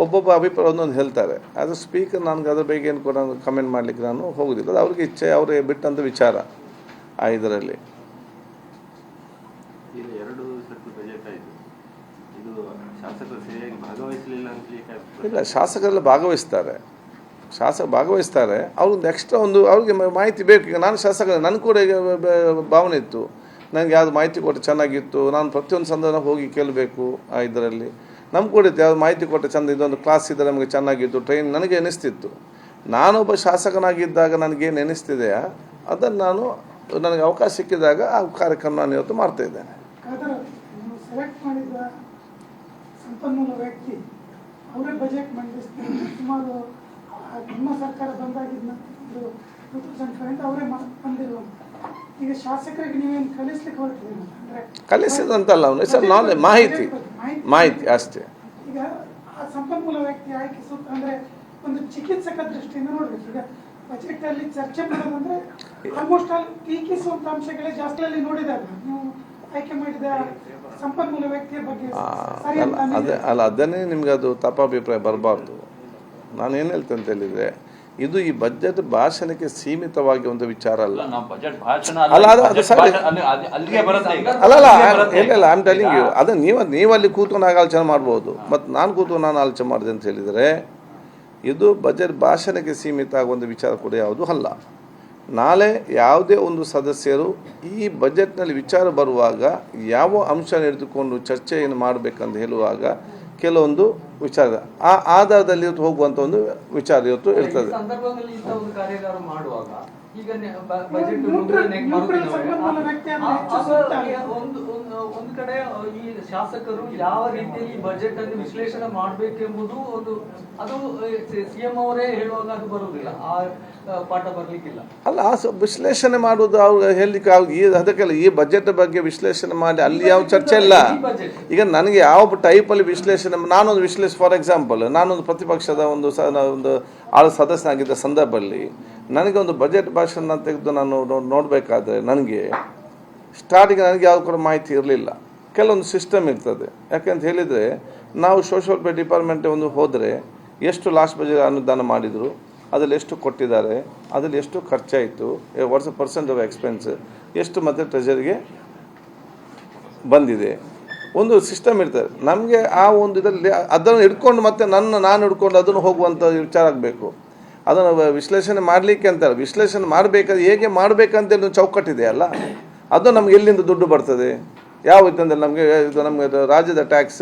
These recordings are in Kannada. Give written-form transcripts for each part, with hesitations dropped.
ಒಬ್ಬೊಬ್ಬ ಅಭಿಪ್ರಾಯ ಒಂದೊಂದು ಹೇಳ್ತಾರೆ. ಆಸ್ ಅ ಸ್ಪೀಕರ್ ನನಗೆ ಅದ್ರ ಬಗ್ಗೆ ಏನು ಕೂಡ ಕಮೆಂಟ್ ಮಾಡಲಿಕ್ಕೆ ನಾನು ಹೋಗೋದಿಲ್ಲ. ಅದು ಅವ್ರಿಗೆ ಇಚ್ಛೆ, ಅವರೇ ಬಿಟ್ಟಂಥ ವಿಚಾರ. ಆ ಇದರಲ್ಲಿ ಇಲ್ಲ, ಶಾಸಕರೆಲ್ಲ ಭಾಗವಹಿಸ್ತಾರೆ. ಅವ್ರಿಗೆ ಎಕ್ಸ್ಟ್ರಾ ಅವ್ರಿಗೆ ಮಾಹಿತಿ ಬೇಕು. ಈಗ ನಾನು ಶಾಸಕ, ನನಗೆ ಕೂಡ ಈಗ ಭಾವನೆ ಇತ್ತು, ನನಗೆ ಯಾವುದು ಮಾಹಿತಿ ಕೊಟ್ಟು ಚೆನ್ನಾಗಿತ್ತು, ನಾನು ಪ್ರತಿಯೊಂದು ಸಂದರ್ಭ ಹೋಗಿ ಕೇಳಬೇಕು. ಆ ಇದರಲ್ಲಿ ನಮ್ಗೆ ಕೂಡ ಇತ್ತು, ಯಾವ್ದು ಮಾಹಿತಿ ಕೊಟ್ಟು ಚೆಂದ, ಇದೊಂದು ಕ್ಲಾಸ್ ಇದ್ದರೆ ನಮಗೆ ಚೆನ್ನಾಗಿತ್ತು, ಟ್ರೈನ್ ನನಗೆ ಎನಿಸ್ತಿತ್ತು. ನಾನೊಬ್ಬ ಶಾಸಕನಾಗಿದ್ದಾಗ ನನಗೇನು ಎನಿಸ್ತಿದೆಯಾ ಅದನ್ನು ನನಗೆ ಅವಕಾಶ ಸಿಕ್ಕಿದಾಗ ಆ ಕಾರ್ಯಕ್ರಮ ನಾನು ಇವತ್ತು ಮಾಡ್ತಾ ಇದ್ದೇನೆ. ಸಂಪನ್ಮೂಲ ವ್ಯಕ್ತಿ ಅವರೇ ಬಜೆಟ್ ಮಂಡಿಸ್ತಾರೆ. ಸುಮಾರು ನಿಮ್ಮ ಸರ್ಕಾರ ಬಂದಾಗಿದ್ದ 2007 ಅವರೇ ಬಂದಿರುವಂತ. ಈಗ ಶಾಸಕರಿಗೆ ನೀವೇನು ಕಲಿಸ್ಲಿಕ್ಕೆ ಹೊರಟಿದ್ದೀರಿ ಅಂದ್ರೆ ಕಲಿಸಿದಂತಲ್ಲ, ಅವನು ಮಾಹಿತಿ ಅಷ್ಟೇ. ಈಗ ಆ ಸಂಪನ್ಮೂಲ ವ್ಯಕ್ತಿ ಆಯ್ಕೆ ಅಂದ್ರೆ ಒಂದು ಚಿಕಿತ್ಸಕ ದೃಷ್ಟಿಯಿಂದ ನೋಡ್ಬೇಕು. ಈಗ ಬಜೆಟ್ ಅಲ್ಲಿ ಚರ್ಚೆ ಮಾಡೋದಂದ್ರೆ ಆಲ್ಮೋಸ್ಟ್ ಆಲ್ ಟೀಕಿಸುವಂತ ಅಂಶಗಳೇ ಜಾಸ್ತಿ ಅಲ್ಲಿ ನೋಡಿದಾಗ ನೀವು ಆಯ್ಕೆ ಮಾಡಿದ ಸಂಪನ್ಮೂಲ ವ್ಯಕ್ತಿಯ ಬಗ್ಗೆ ಅದನ್ನೇ ನಿಮ್ಗೆ ಅದು ತಪ್ಪಾಭಿಪ್ರಾಯ ಬರಬಾರ್ದು. ನಾನು ಏನು ಹೇಳ್ತೇನೆ ಅಂತ ಹೇಳಿದರೆ, ಇದು ಈ ಬಜೆಟ್ ಭಾಷಣಕ್ಕೆ ಸೀಮಿತವಾಗಿ ಒಂದು ವಿಚಾರ ಅಲ್ಲ. ಇಲ್ಲ, ಐ ಆಮ್ ಟೆಲಿಂಗ್ ಯು, ಅದನ್ನು ನೀವು ಅಲ್ಲಿ ಕೂತ್ಕೊಂಡು ಆಲೋಚನೆ ಮಾಡ್ಬೋದು, ಮತ್ತು ನಾನು ಆಲೋಚನೆ ಮಾಡಿದೆ ಅಂತ ಹೇಳಿದರೆ, ಇದು ಬಜೆಟ್ ಭಾಷಣಕ್ಕೆ ಸೀಮಿತ ಆಗುವಂಥ ವಿಚಾರ ಕೂಡ ಯಾವುದೂ ಅಲ್ಲ. ನಾಳೆ ಯಾವುದೇ ಒಂದು ಸದಸ್ಯರು ಈ ಬಜೆಟ್ನಲ್ಲಿ ವಿಚಾರ ಬರುವಾಗ ಯಾವ ಅಂಶ ಹಿಡಿದುಕೊಂಡು ಚರ್ಚೆಯನ್ನು ಮಾಡಬೇಕಂತ ಹೇಳುವಾಗ ಕೆಲವೊಂದು ವಿಚಾರ ಆ ಆಧಾರದಲ್ಲಿ ಹೋಗುವಂಥ ಒಂದು ವಿಚಾರ ಇವತ್ತು ಇರ್ತದೆ. ಒಂದು ಕಡೆ ಈ ಶಾಸಕರು ಯಾವ ರೀತಿಯಲ್ಲಿ ಬಜೆಟ್ ಅನ್ನು ವಿಶ್ಲೇಷಣೆ ಮಾಡಬೇಕೆಂಬುದು ಅದು ಸಿಎಂ ಅವರೇ ಹೇಳುವಾಗ ಅದು ಬರುವುದಿಲ್ಲ, ಆ ಪಾಠ ಬರ್ಲಿಕ್ಕಿಲ್ಲ. ಅಲ್ಲ, ವಿಶ್ಲೇಷಣೆ ಮಾಡುವುದು ಅವ್ರು ಹೇಳಲಿಕ್ಕೆ ಅದಕ್ಕೆಲ್ಲ ಈ ಬಜೆಟ್ ಬಗ್ಗೆ ವಿಶ್ಲೇಷಣೆ ಮಾಡಿ ಅಲ್ಲಿ ಯಾವ ಚರ್ಚೆ ಇಲ್ಲ. ಈಗ ನನಗೆ ಯಾವ ಟೈಪಲ್ಲಿ ವಿಶ್ಲೇಷಣೆ, ಫಾರ್ ಎಕ್ಸಾಂಪಲ್ ನಾನೊಂದು ಪ್ರತಿಪಕ್ಷದ ಒಂದು ಸದಸ್ಯನಾಗಿದ್ದ ಸಂದರ್ಭದಲ್ಲಿ ನನಗೆ ಒಂದು ಬಜೆಟ್ ಭಾಷಣ ತೆಗೆದು ನಾನು ನೋಡಬೇಕಾದ್ರೆ ನನಗೆ ಸ್ಟಾರ್ಟಿಂಗ್ ನನಗೆ ಯಾವ ಕೂಡ ಮಾಹಿತಿ ಇರಲಿಲ್ಲ. ಕೆಲವೊಂದು ಸಿಸ್ಟಮ್ ಇರ್ತದೆ. ಯಾಕೆಂತ ಹೇಳಿದರೆ, ನಾವು ಸೋಷಿಯಲ್ ವೆಲ್ಫೇರ್ ಡಿಪಾರ್ಟ್ಮೆಂಟ್ ಒಂದು ಹೋದರೆ ಎಷ್ಟು ಲಾಸ್ಟ್ ಬಜೆಟ್ ಅನುದಾನ ಮಾಡಿದರು, ಅದರಲ್ಲಿ ಎಷ್ಟು ಕೊಟ್ಟಿದ್ದಾರೆ, ಅದರಲ್ಲಿ ಎಷ್ಟು ಖರ್ಚಾಯಿತು, ವಾಟ್ಸ್ ಪರ್ಸೆಂಟ್ ಆಫ್ ಎಕ್ಸ್ಪೆನ್ಸ್ ಎಷ್ಟು ಮತ್ತು ಟ್ರೆಜರಿಗೆ ಬಂದಿದೆ, ಒಂದು ಸಿಸ್ಟಮ್ ಇರ್ತದೆ. ನಮಗೆ ಆ ಒಂದು ಇದರಲ್ಲಿ ಅದನ್ನು ಹಿಡ್ಕೊಂಡು ಮತ್ತೆ ನಾನು ಹಿಡ್ಕೊಂಡು ಅದನ್ನು ಹೋಗುವಂಥ ವಿಚಾರ ಆಗಬೇಕು. ಅದನ್ನು ವಿಶ್ಲೇಷಣೆ ಮಾಡಲಿಕ್ಕೆ ಅಂತಾರೆ, ವಿಶ್ಲೇಷಣೆ ಮಾಡಬೇಕಾದ್ರೆ ಹೇಗೆ ಮಾಡಬೇಕಂತೇಳಿ ಒಂದು ಚೌಕಟ್ಟಿದೆ ಅಲ್ಲ, ಅದು ನಮ್ಗೆ ಎಲ್ಲಿಂದ ದುಡ್ಡು ಬರ್ತದೆ, ಯಾವ ಇತ್ತಂದ್ರೆ ನಮಗೆ ರಾಜ್ಯದ ಟ್ಯಾಕ್ಸ್,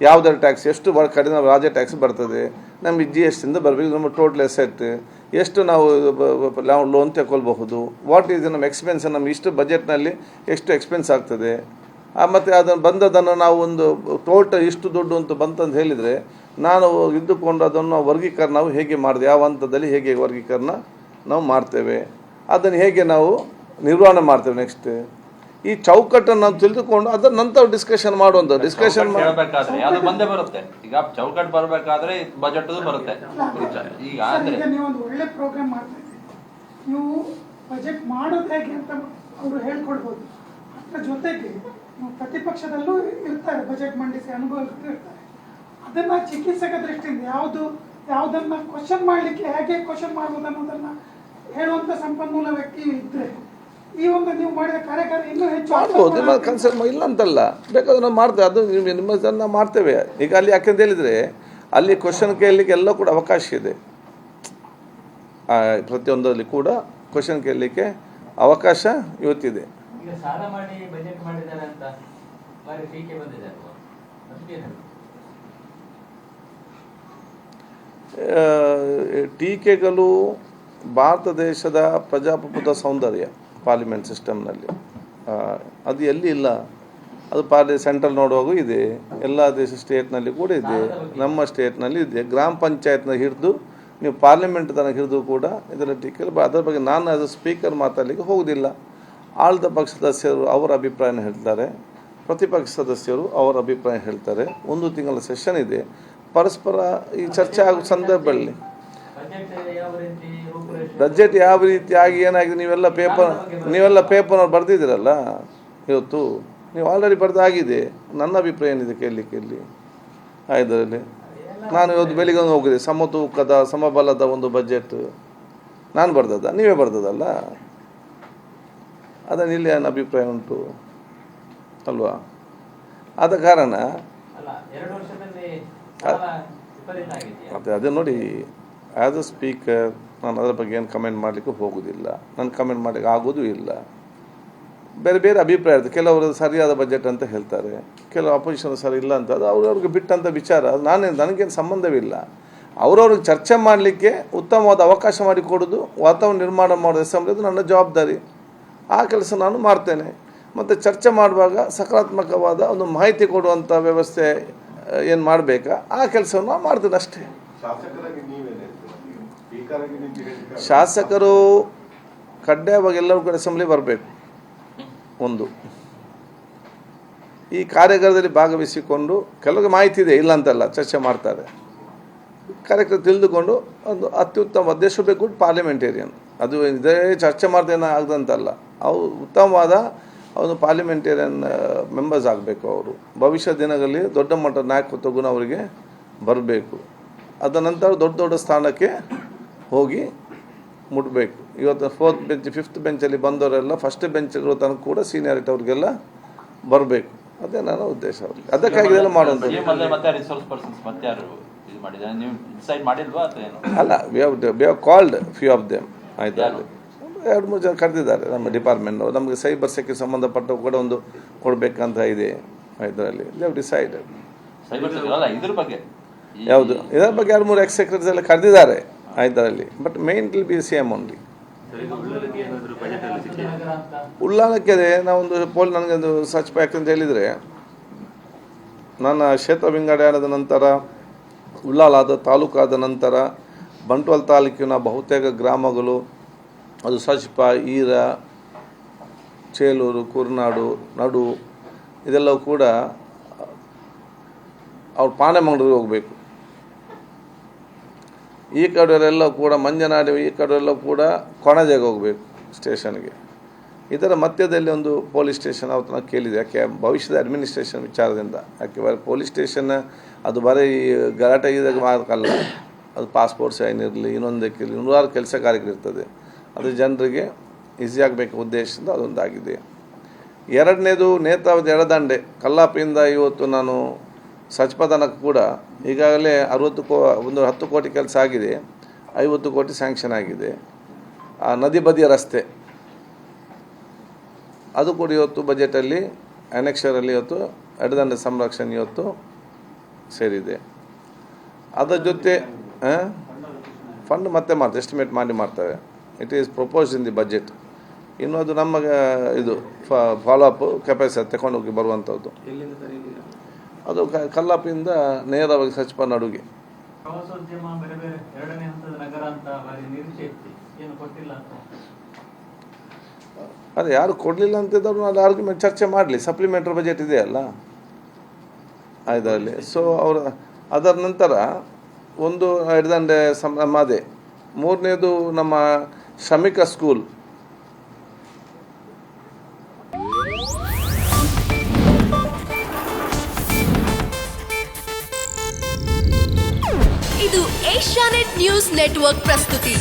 ಯಾವುದರ ಟ್ಯಾಕ್ಸ್ ಎಷ್ಟು ಕಡಿಮೆ ರಾಜ್ಯ ಟ್ಯಾಕ್ಸ್ ಬರ್ತದೆ, ನಮಗೆ GSTಯಿಂದ ಬರಬೇಕು, ನಮ್ಮ ಟೋಟಲ್ ಎಸೆಟ್ ಎಷ್ಟು ನಾವು ಲೋನ್ ತಗೊಳ್ಬಹುದು, ವಾಟ್ ಈಸ್ ನಮ್ಮ ಎಕ್ಸ್ಪೆನ್ಸ್, ನಮ್ಮ ಇಷ್ಟು ಬಜೆಟ್ನಲ್ಲಿ ಎಷ್ಟು ಎಕ್ಸ್ಪೆನ್ಸ್ ಆಗ್ತದೆ, ಮತ್ತು ಅದನ್ನು ಬಂದದನ್ನು ನಾವು ಒಂದು ಟೋಟಲ್ ಇಷ್ಟು ದುಡ್ಡು ಅಂತ ಬಂತಂತ ಹೇಳಿದರೆ ನಾನು ಇದ್ದುಕೊಂಡು ಅದನ್ನು ವರ್ಗೀಕರಣ ನಾವು ಹೇಗೆ ಮಾಡಿದೆ, ಯಾವ ಹಂತದಲ್ಲಿ ಹೇಗೆ ವರ್ಗೀಕರಣ ನಾವು ಮಾಡ್ತೇವೆ, ಅದನ್ನು ಹೇಗೆ ನಾವು ನಿರ್ವಹಣೆ ಮಾಡ್ತೇವೆ. ನೆಕ್ಸ್ಟ್ ಈ ಚೌಕಟ್ಟನ್ನು ನಾವು ತಿಳಿದುಕೊಂಡು ಅದರ ನಂತರ ಡಿಸ್ಕಷನ್ ಮಾಡುವಂಥ ಡಿಸ್ಕಷನ್ ಬಂದೇ ಬರುತ್ತೆ. ಈಗ ಚೌಕಟ್ಟು ಬರಬೇಕಾದ್ರೆ ಬಜೆಟ್ ಬರುತ್ತೆ. ಈಗ ನೀವು ಒಂದು ಒಳ್ಳೆ ಪ್ರೋಗ್ರಾಮ್ ಮಾಡ್ತಾ ಇದ್ದೀರಿ, ನೀವು ಬಜೆಟ್ ಮಾಡೋದು ಹೇಗೆ ಅಂತ ಅವರು ಹೇಳ್ಕೊಡ್ಬೋದು. ಅದ್ರ ಜೊತೆಗೆ ಪ್ರತಿಪಕ್ಷದಲ್ಲೂ ಇರ್ತಾರೆ, ಬಜೆಟ್ ಮಂಡಿಸಿ ಅನುಭವಿಸ್ತಾ ಇರ್ತಾರೆ. ಅದನ್ನ ಚಿಕಿತ್ಸಕ ದೃಷ್ಟಿಯಿಂದ ಯಾವುದನ್ನ ಕ್ವಶನ್ ಮಾಡಲಿಕ್ಕೆ ಹೇಗೆ ಕ್ವಶನ್ ಮಾಡ್ಬೋದು ಅನ್ನೋದನ್ನ ಹೇಳುವಂತ ಸಂಪನ್ಮೂಲ ವ್ಯಕ್ತಿ ಇದ್ರೆ ಈ ಒಂದು ನೀವು ಮಾಡಿದ ಕಾರ್ಯಕಾರ ಇನ್ನೂ ಹೆಚ್ಚು ಮಾಡ್ಬೋದು. ನಿಮ್ಮ ಕನ್ಸರ್ನ್ ಇಲ್ಲ ಅಂತಲ್ಲ, ಬೇಕಾದ್ರೆ ನಾವು ಮಾಡ್ತೇವೆ, ಅದು ನಿಮ್ಮ ಮಾಡ್ತೇವೆ. ಈಗ ಅಲ್ಲಿ ಯಾಕೆಂತ ಹೇಳಿದರೆ ಅಲ್ಲಿ ಕ್ವಶನ್ ಕೇಳಲಿಕ್ಕೆ ಎಲ್ಲ ಕೂಡ ಅವಕಾಶ ಇದೆ. ಪ್ರತಿಯೊಂದರಲ್ಲಿ ಕೂಡ ಕ್ವಶನ್ ಕೇಳಲಿಕ್ಕೆ ಅವಕಾಶ ಇವತ್ತಿದೆ. ಸಾಲ ಮಾಡಿ ಬಜೆಟ್ ಮಾಡಿದ್ದಾರೆ ಅಂತ ಟೀಕೆ ಬಂದಿದೆ. ಟೀಕೆಗಳು ಭಾರತ ದೇಶದ ಪ್ರಜಾಪ್ರಭುತ್ವ ಸೌಂದರ್ಯ ಪಾರ್ಲಿಮೆಂಟ್ ಸಿಸ್ಟಮ್ನಲ್ಲಿ ಅದು ಎಲ್ಲಿ ಇಲ್ಲ. ಅದು ಸೆಂಟ್ರಲ್ ನೋಡುವಾಗೂ ಇದೆ, ಎಲ್ಲ ದೇಶ ಸ್ಟೇಟ್ನಲ್ಲಿ ಕೂಡ ಇದೆ, ನಮ್ಮ ಸ್ಟೇಟ್ನಲ್ಲಿ ಇದೆ. ಗ್ರಾಮ ಪಂಚಾಯತ್ನ ಹಿಡಿದು ನೀವು ಪಾರ್ಲಿಮೆಂಟ್ ತನಕ ಹಿಡಿದು ಕೂಡ ಇದರ ಟೀಕೆ. ಅದರ ಬಗ್ಗೆ ನಾನು ಆಸ್ ಅ ಸ್ಪೀಕರ್ ಮಾತಾಡಲಿಕ್ಕೆ ಹೋಗೋದಿಲ್ಲ. ಆಳಿದ ಪಕ್ಷ ಸದಸ್ಯರು ಅವರ ಅಭಿಪ್ರಾಯನ ಹೇಳ್ತಾರೆ, ಪ್ರತಿಪಕ್ಷ ಸದಸ್ಯರು ಅವರ ಅಭಿಪ್ರಾಯ ಹೇಳ್ತಾರೆ. ಒಂದು ತಿಂಗಳ ಸೆಷನ್ ಇದೆ, ಪರಸ್ಪರ ಈ ಚರ್ಚೆ ಆಗೋ ಸಂದರ್ಭದಲ್ಲಿ ಬಜೆಟ್ ಯಾವ ರೀತಿಯಾಗಿ ಏನಾಗಿದೆ ನೀವೆಲ್ಲ ಪೇಪರ್ ಬರೆದಿದ್ದೀರಲ್ಲ ಇವತ್ತು, ನೀವು ಆಲ್ರೆಡಿ ಬರೆದಾಗಿದೆ. ನನ್ನ ಅಭಿಪ್ರಾಯ ಏನಿದೆ ಕೇಳಲಿಕ್ಕೆ ಇಲ್ಲಿ ಇದರಲ್ಲಿ ನಾನು ಇವತ್ತು ಬೆಳಿಗ್ಗೆ ಹೋಗಿದೆ ಸಮತೂಕದ ಸಮಬಲದ ಒಂದು ಬಜೆಟ್ ನಾನು ಬರ್ದದ ನೀವೇ ಬರ್ದದಲ್ಲ, ಅದನ್ನು ಇಲ್ಲಿ ಏನು ಅಭಿಪ್ರಾಯ ಉಂಟು ಅಲ್ವಾ? ಆದ ಕಾರಣ ಅದೇ ನೋಡಿ, ಆ್ಯಸ್ ಅ ಸ್ಪೀಕರ್ ನಾನು ಅದರ ಬಗ್ಗೆ ಏನು ಕಮೆಂಟ್ ಮಾಡಲಿಕ್ಕೆ ಹೋಗೋದಿಲ್ಲ, ನಾನು ಕಮೆಂಟ್ ಮಾಡಲಿಕ್ಕೆ ಆಗೋದು ಇಲ್ಲ. ಬೇರೆ ಬೇರೆ ಅಭಿಪ್ರಾಯ ಇರ್ತದೆ, ಕೆಲವರು ಸರಿಯಾದ ಬಜೆಟ್ ಅಂತ ಹೇಳ್ತಾರೆ, ಕೆಲವು ಅಪೋಸಿಷನ್ ಸರಿ ಇಲ್ಲ ಅಂತ, ಅದು ಅವ್ರವ್ರಿಗೆ ಬಿಟ್ಟಂಥ ವಿಚಾರ, ಅದು ನನಗೇನು ಸಂಬಂಧವಿಲ್ಲ. ಅವ್ರವ್ರಿಗೆ ಚರ್ಚೆ ಮಾಡಲಿಕ್ಕೆ ಉತ್ತಮವಾದ ಅವಕಾಶ ಮಾಡಿಕೊಡೋದು, ವಾತಾವರಣ ನಿರ್ಮಾಣ ಮಾಡೋದು ಅಸೆಂಬ್ಲಿದು ನನ್ನ ಜವಾಬ್ದಾರಿ. ಆ ಕೆಲಸ ನಾನು ಮಾಡ್ತೇನೆ. ಮತ್ತು ಚರ್ಚೆ ಮಾಡುವಾಗ ಸಕಾರಾತ್ಮಕವಾದ ಒಂದು ಮಾಹಿತಿ ಕೊಡುವಂಥ ವ್ಯವಸ್ಥೆ ಏನು ಮಾಡಬೇಕಾ ಆ ಕೆಲಸವನ್ನು ನಾನು ಮಾಡ್ತೇನೆ ಅಷ್ಟೇ. ಶಾಸಕರು ಕಡ್ಡಾಯವಾಗಿ ಎಲ್ಲರೂ ಕೂಡ ಅಸೆಂಬ್ಲಿ ಬರಬೇಕು. ಒಂದು ಈ ಕಾರ್ಯಾಗಾರದಲ್ಲಿ ಭಾಗವಹಿಸಿಕೊಂಡು ಕೆಲವರಿಗೆ ಮಾಹಿತಿ ಇದೆ, ಇಲ್ಲ ಅಂತಲ್ಲ, ಚರ್ಚೆ ಮಾಡ್ತಾರೆ, ಕಾರ್ಯಕ್ರಮ ತಿಳಿದುಕೊಂಡು ಒಂದು ಅತ್ಯುತ್ತಮ ದೇಶ ಬೇಕು ಪಾರ್ಲಿಮೆಂಟೇರಿಯನ್, ಅದು ಇದೇ ಚರ್ಚೆ ಮಾಡ್ದೇನೋ ಆಗದಂತಲ್ಲ, ಅವು ಉತ್ತಮವಾದ ಒಂದು ಪಾರ್ಲಿಮೆಂಟೇರಿಯನ್ ಮೆಂಬರ್ಸ್ ಆಗಬೇಕು. ಅವರು ಭವಿಷ್ಯ ದಿನಗಳಲ್ಲಿ ದೊಡ್ಡ ಮಟ್ಟದ ನಾಯಕತ್ವ ಗುಣ ಅವರಿಗೆ ಬರಬೇಕು. ಅದ ನಂತರ ದೊಡ್ಡ ದೊಡ್ಡ ಸ್ಥಾನಕ್ಕೆ ಹೋಗಿ ಮುಟ್ಟಬೇಕು. ಇವತ್ತು 4th ಬೆಂಚ್ 5th ಬೆಂಚಲ್ಲಿ ಬಂದವರೆಲ್ಲ ಫಸ್ಟ್ ಬೆಂಚ್ಗಳ ತನಕ ಕೂಡ ಸೀನಿಯಾರಿಟಿ ಅವ್ರಿಗೆಲ್ಲ ಬರಬೇಕು. ಅದೇ ನನ್ನ ಉದ್ದೇಶ. ಅವ್ರಿಗೆ ಅದಕ್ಕಾಗಿ ಇದೆಲ್ಲ ಮಾಡುವಂಥದ್ದು ಅಲ್ಲ. We have called few of them. ಆಯ್ತಾ, 2-3 ಜನ ಕರೆದಿದ್ದಾರೆ ನಮ್ಮ ಡಿಪಾರ್ಟ್ಮೆಂಟ್ನವರು. ನಮಗೆ ಸೈಬರ್ ಸೆಕ್ಯೂರಿಟಿ ಸಂಬಂಧಪಟ್ಟ ಕೂಡ ಒಂದು ಕೊಡಬೇಕಂತ ಇದೆ. ಇದರಲ್ಲಿ ದೇ ಹ್ಯಾವ್ ಡಿಸೈಡೆಡ್. ಯಾವುದು ಇದರ ಬಗ್ಗೆ 2-3 ಎಕ್ಸ್ ಸೆಕ್ರೆಟರೀಸ್ ಎಲ್ಲ ಕರೆದಿದ್ದಾರೆ ಇದರಲ್ಲಿ. But main will be same only. ಉಳ್ಳಾಲಕ್ಕೆರೆ ನಾವೊಂದು ನನಗೊಂದು ಸರ್ಚ್ ಪ್ಯಾಕ್ ಅಂತ ಹೇಳಿದರೆ, ನನ್ನ ಕ್ಷೇತ್ರ ವಿಂಗಡಣೆ ಆದ ನಂತರ ಉಳ್ಳಾಲಾದ ತಾಲೂಕಾದ ನಂತರ ಬಂಟ್ವಾಳ ತಾಲೂಕಿನ ಬಹುತೇಕ ಗ್ರಾಮಗಳು, ಅದು ಸಜ್ಪ, ಈರ, ಚೇಲೂರು, ಕುರ್ನಾಡು, ನಡು, ಇದೆಲ್ಲವೂ ಕೂಡ ಅವ್ರು ಪಾಣೆಮಂಗ್ಳೂರಿಗೆ ಹೋಗಬೇಕು. ಈ ಕಡೆಯವರೆಲ್ಲ ಕೂಡ ಮಂಜನಾಡಿ, ಈ ಕಡೆಯೆಲ್ಲ ಕೂಡ ಕೊಣಜೆಗೆ ಹೋಗಬೇಕು ಸ್ಟೇಷನ್ಗೆ. ಇದರ ಮಧ್ಯದಲ್ಲಿ ಒಂದು ಪೊಲೀಸ್ ಸ್ಟೇಷನ್ ಅವತ್ತು ನಾನು ಕೇಳಿದೆ, ಯಾಕೆ ಭವಿಷ್ಯದ ಅಡ್ಮಿನಿಸ್ಟ್ರೇಷನ್ ವಿಚಾರದಿಂದ. ಯಾಕೆ ಪೊಲೀಸ್ ಸ್ಟೇಷನ್ ಅದು ಬರೀ ಗಲಾಟೆ ಇದ್ದಾಗ ಮಾರ್ಕಲ್ಲ, ಅದು ಪಾಸ್ಪೋರ್ಟ್ ಸೈನ್ ಇರಲಿ, ಇನ್ನೊಂದಕ್ಕೆ ಇರಲಿ, 100 ಕೆಲಸ ಕಾರ್ಯಗಳಿರ್ತದೆ. ಅದು ಜನರಿಗೆ ಈಸಿ ಆಗಬೇಕು ಉದ್ದೇಶದಿಂದ ಅದೊಂದಾಗಿದೆ. ಎರಡನೇದು ನೇತ್ರಾವತಿ ಎಡದಂಡೆ ಕಲ್ಲಾಪಿಯಿಂದ ಇವತ್ತು ನಾನು ಸಚ್ಪತನಕ್ಕೆ ಕೂಡ ಈಗಾಗಲೇ 10 ಕೋಟಿ ಕೆಲಸ ಆಗಿದೆ, 50 ಕೋಟಿ ಸ್ಯಾಂಕ್ಷನ್ ಆಗಿದೆ. ಆ ನದಿ ಬದಿಯ ರಸ್ತೆ ಅದು ಕೂಡ ಇವತ್ತು ಬಜೆಟಲ್ಲಿ ಅನೆಕ್ಷರಲ್ಲಿ ಇವತ್ತು ಎಡದಂಡೆ ಸಂರಕ್ಷಣೆ ಇವತ್ತು ಸೇರಿದೆ. ಅದರ ಜೊತೆ ಫಂಡ್ ಮತ್ತೆ ಮಾಡ್ತಾರೆ, ಎಸ್ಟಿಮೇಟ್ ಮಾಡ್ತಾರೆ. It is proposed in the budget. ಇನ್ನು ಅದು ನಮ್ಮ ಇದು ಫಾಲೋಅಪ್ ಕೆಪಾಸಿಟಿ ತಗೊಂಡೋಗಿ ಬರುವಂಥದ್ದು. ಅದು ಕಲ್ಲಾಪಿಂದ ನೇರವಾಗಿ ಸಚ್ಪ ನಡುಗೆ. ಅದೇ ಯಾರು ಕೊಡಲಿಲ್ಲ ಅಂತಿದ್ದವ್ರು ಅದು ಆರ್ಗ್ಯುಮೆಂಟ್ ಚರ್ಚೆ ಮಾಡಲಿ. ಸಪ್ಲಿಮೆಂಟ್ರಿ ಬಜೆಟ್ ಇದೆಯಲ್ಲ ಇದರಲ್ಲಿ. ಸೊ ಅವರು ಅದರ ನಂತರ ಒಂದು ಎಡದಂಡೆ ನಮ್ಮ ಅದೇ. ಮೂರನೇದು ನಮ್ಮ ಶ್ರಮಿಕ ಸ್ಕೂಲ್. ಇದು ಏಷ್ಯಾನೆಟ್ ನ್ಯೂಸ್ ನೆಟ್ವರ್ಕ್ ಪ್ರಸ್ತುತಿ.